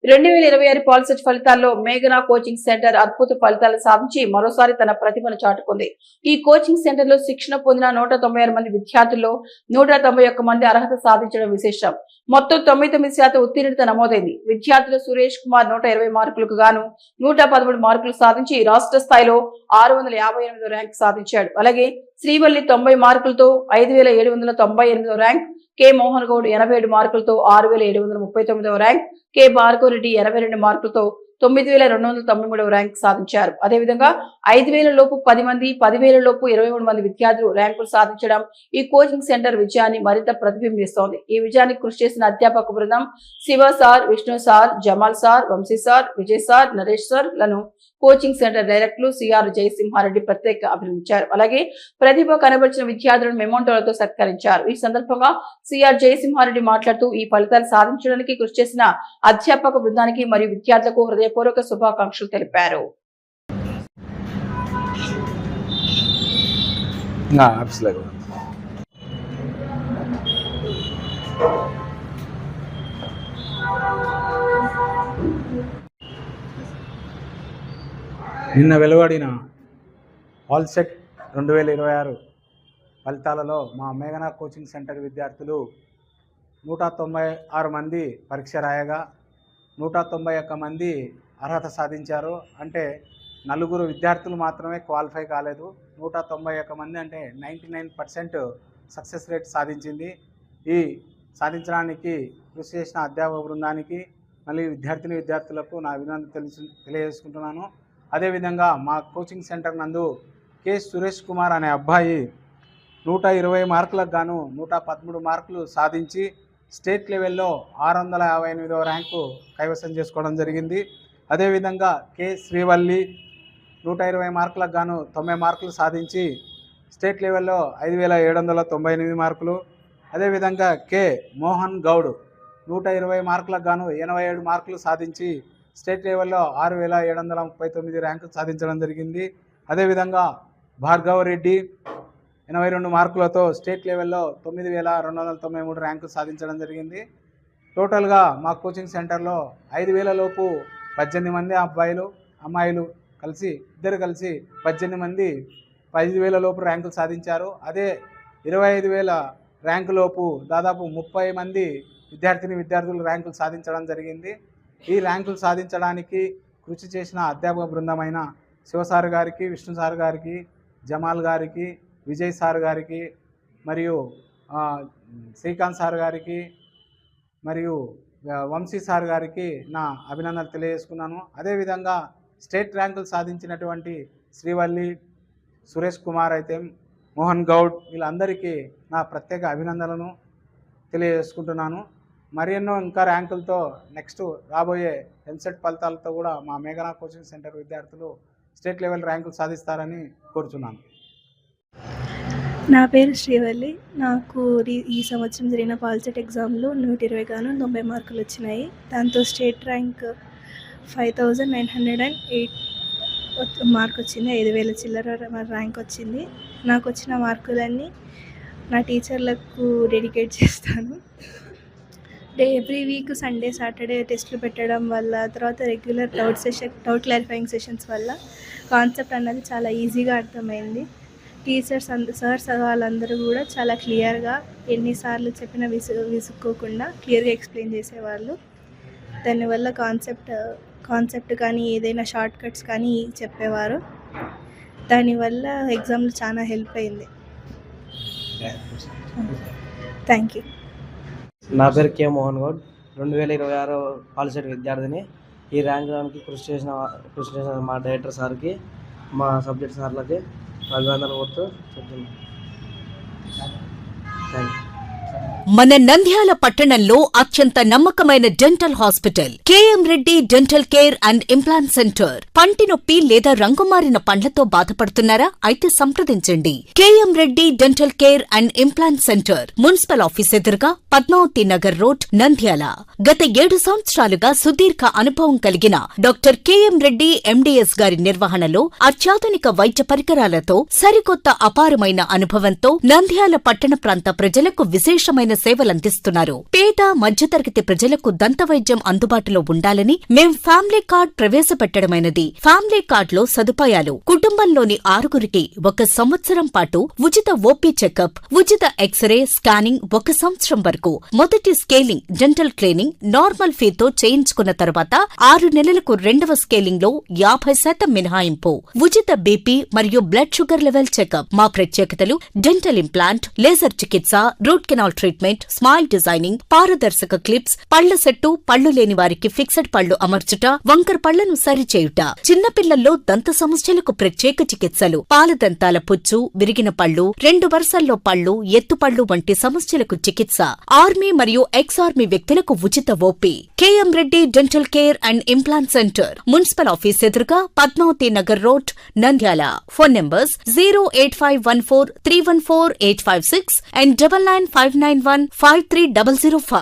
2026 POLYCET ఫలితాల్లో మేఘనా coaching centre అద్భుత ఫలితాలు సాధించి మరోసారి తన ప్రతిభను చాటుకుంది. ఈ కోచింగ్ సెంటర్ లో శిక్షణ పొందిన 196 మంది విద్యార్థుల్లో 191 మంది అర్హత సాధించడం విశేషం. మొత్తం 99% ఉత్తీర్ణత నమోదైంది. విద్యార్థులు సురేష్ కుమార్ 120 మార్కులకు గాను 113 మార్కులు సాధించి రాష్ట్ర స్థాయిలో 658 ర్యాంక్ సాధించాడు. అలాగే శ్రీవల్లి 90 మార్కులతో 5798 ర్యాంక్, కె మోహన్ గౌడ్ 87 మార్కులతో 6739 ర్యాంక్, కె భార్గవ్ రెడ్డి 82 మార్కులతో 9293 ర్యాంక్ సాధించారు. అదేవిధంగా 5000 లోపు 10 మంది, 10,000 లోపు 23 మంది విద్యార్థులు ర్యాంకులు సాధించడం ఈ కోచింగ్ సెంటర్ విజయాన్ని మరింత ప్రతిబింబిస్తోంది. ఈ విజయానికి కృషి చేసిన అధ్యాపక బృందం Shiva sir, Vishnu sir, Jamal sir, Vamsi sir, Vijay sir, Naresh sir లను కోచింగ్ సెంటర్ డైరెక్టర్లు సిఆర్ జయసింహారెడ్డి ప్రత్యేక అభినందించారు. అలాగే ప్రతిభ కనబరిచిన విద్యార్థులను మెమోంటోలతో సత్కరించారు. ఈ సందర్భంగా సిఆర్ జయసింహారెడ్డి మాట్లాడుతూ ఈ ఫలితాలు సాధించడానికి కృషి చేసిన అధ్యాపక బృందానికి మరియు విద్యార్థులకు హృదయపూర్వక శుభాకాంక్షలు తెలిపారు. నిన్న వెలువడిన పాలిసెట్ 2026 ఫలితాలలో మా మేఘనా కోచింగ్ సెంటర్ విద్యార్థులు 196 మంది పరీక్ష రాయగా 191 మంది అర్హత సాధించారు. అంటే 4 విద్యార్థులు మాత్రమే క్వాలిఫై కాలేదు. 191 మంది అంటే 99% సక్సెస్ రేట్ సాధించింది. ఈ సాధించడానికి కృషి చేసిన అధ్యాపక బృందానికి మళ్ళీ విద్యార్థులకు నా అభినందనలు తెలియజేసుకుంటున్నాను. అదేవిధంగా మా కోచింగ్ సెంటర్ నందు కె సురేష్ కుమార్ అనే అబ్బాయి 120 మార్కులకు గాను 113 మార్కులు సాధించి స్టేట్ లెవెల్లో 658వ ర్యాంకు కైవసం చేసుకోవడం జరిగింది. అదేవిధంగా కె శ్రీవల్లి 120 మార్కులకు గాను 90 మార్కులు సాధించి స్టేట్ లెవెల్లో 5798 మార్కులు. అదేవిధంగా కె మోహన్ గౌడ్ 120 మార్కులకు గాను 87 మార్కులు సాధించి స్టేట్ లెవెల్లో 6739 ర్యాంకు సాధించడం జరిగింది. అదేవిధంగా భార్గవ్ రెడ్డి 82 మార్కులతో స్టేట్ లెవెల్లో 9293 ర్యాంకు సాధించడం జరిగింది. టోటల్గా మా కోచింగ్ సెంటర్లో 5000 లోపు 18 మంది అమ్మాయిలు ఇద్దరు కలిసి 18 మంది 5000 లోపు ర్యాంకులు సాధించారు. అదే 25,000 ర్యాంకు లోపు దాదాపు 30 మంది విద్యార్థులు ర్యాంకులు సాధించడం జరిగింది. ఈ ర్యాంకులు సాధించడానికి కృషి చేసిన అధ్యాపక బృందమైన శివసార్ గారికి, విష్ణు సార్ గారికి, జమాల్ గారికి, విజయ్ సార్ గారికి మరియు శ్రీకాంత్ సార్ గారికి మరియు వంశీ సార్ గారికి నా అభినందనలు తెలియజేసుకున్నాను. అదేవిధంగా స్టేట్ ర్యాంకులు సాధించినటువంటి శ్రీవల్లి, సురేష్ కుమార్ అయితే మోహన్ గౌడ్ వీళ్ళందరికీ నా ప్రత్యేక అభినందనలను తెలియజేసుకుంటున్నాను. మరెన్నో ఇంకా ర్యాంకులతో నెక్స్ట్ రాబోయే ఎంసెట్ ఫలితాలతో కూడా మా మేఘనా కోచింగ్ సెంటర్ విద్యార్థులు స్టేట్ లెవెల్ ర్యాంకులు సాధిస్తారని కోరుచున్నాను. నా పేరు శ్రీవల్లి. నాకు ఈ సంవత్సరం జరిగిన పాలిసెట్ ఎగ్జామ్లో 120 గాను 90 మార్కులు వచ్చినాయి. దాంతో స్టేట్ ర్యాంక్ 5908 మార్క్ వచ్చింది. 5000 చిల్లర ర్యాంక్ వచ్చింది. నాకు వచ్చిన మార్కులన్నీ నా టీచర్లకు డెడికేట్ చేస్తాను. ఎవ్రీ వీక్ సండే, సాటర్డే టెస్టులు పెట్టడం వల్ల, తర్వాత రెగ్యులర్ డౌట్ క్లారిఫైయింగ్ సెషన్స్ వల్ల కాన్సెప్ట్ అన్నది చాలా ఈజీగా అర్థమైంది. టీచర్స్ సార్స్ వాళ్ళందరూ కూడా చాలా క్లియర్గా ఎన్నిసార్లు చెప్పినా విసుక్కోకుండా క్లియర్గా ఎక్స్ప్లెయిన్ చేసేవాళ్ళు. దానివల్ల కాన్సెప్ట్ కానీ ఏదైనా షార్ట్ కట్స్ కానీ చెప్పేవారు. దానివల్ల ఎగ్జామ్లో చాలా హెల్ప్ అయింది. Thank you. నా పేరు కె మోహన్ గౌడ్, 2026 పాలిసెట్ విద్యార్థిని. ఈ ర్యాంక్ రావడానికి కృషి చేసిన మా డైరెక్టర్ సార్కి, మా సబ్జెక్ట్ సార్లకి అభినందనలు కోరుతూ చెప్తున్నాను. Thank you. మన నంద్యాల పట్టణంలో అత్యంత నమ్మకమైన dental hospital K M Reddy dental care and implant centre. పంటి నొప్పి లేదా రంగుమారిన పండ్లతో బాధపడుతున్నారా? అయితే సంప్రదించండి. K M Reddy dental care and implant centre, municipal office ఎదురుగా, పద్మావతి నగర్ రోడ్, నంద్యాల. గత 7 సంవత్సరాలుగా సుదీర్ఘ అనుభవం కలిగిన డాక్టర్ కేఎం రెడ్డి ఎండిఎస్ గారి నిర్వహణలో అత్యాధునిక వైద్య పరికరాలతో, సరికొత్త అపారమైన అనుభవంతో నంద్యాల పట్టణ ప్రాంత ప్రజలకు విశేషమైన నాణ్యమైన సేవలందిస్తున్నారు. పేద మధ్యతరగతి ప్రజలకు దంతవైద్యం అందుబాటులో ఉండాలని మేం ఫ్యామిలీ కార్డ్ ప్రవేశపెట్టడమైనది. ఫ్యామిలీ కార్డ్ లో సదుపాయాలు: కుటుంబంలోని 6గురికి 1 సంవత్సరం పాటు ఉచిత ఓపీ చెకప్, ఉచిత ఎక్స్రే స్కానింగ్ 1 సంవత్సరం వరకు, మొదటి స్కేలింగ్ డెంటల్ క్లీనింగ్ నార్మల్ ఫీతో చేయించుకున్న తర్వాత 6 నెలలకు 2వ స్కేలింగ్ లో 50% మినహాయింపు, ఉచిత బీపీ మరియు బ్లడ్ షుగర్ లెవెల్ చెకప్. మా ప్రత్యేకతలు: డెంటల్ ఇంప్లాంట్, లేజర్ చికిత్స, root canal treatment, smile designing, పారదర్శక క్లిప్స్, పళ్ల సెట్టు, పళ్లు లేని వారికి ఫిక్సెడ్ పళ్లు అమర్చుట, వంకర పళ్లను సరిచేయుట, చిన్నపిల్లల్లో దంత సమస్యలకు ప్రత్యేక చికిత్సలు, పాలదంతాల పుచ్చు, విరిగిన పళ్లు, 2 వరుసల్లో పళ్లు, ఎత్తుపళ్లు వంటి సమస్యలకు చికిత్స, ఆర్మీ మరియు ఎక్స్ ఆర్మీ వ్యక్తులకు ఉచిత OP. KM Reddy dental care and implant centre, municipal office ఎదురుగా, Padmavathi Nagar road, Nandyal. Phone numbers 08514314856 and 9959153005.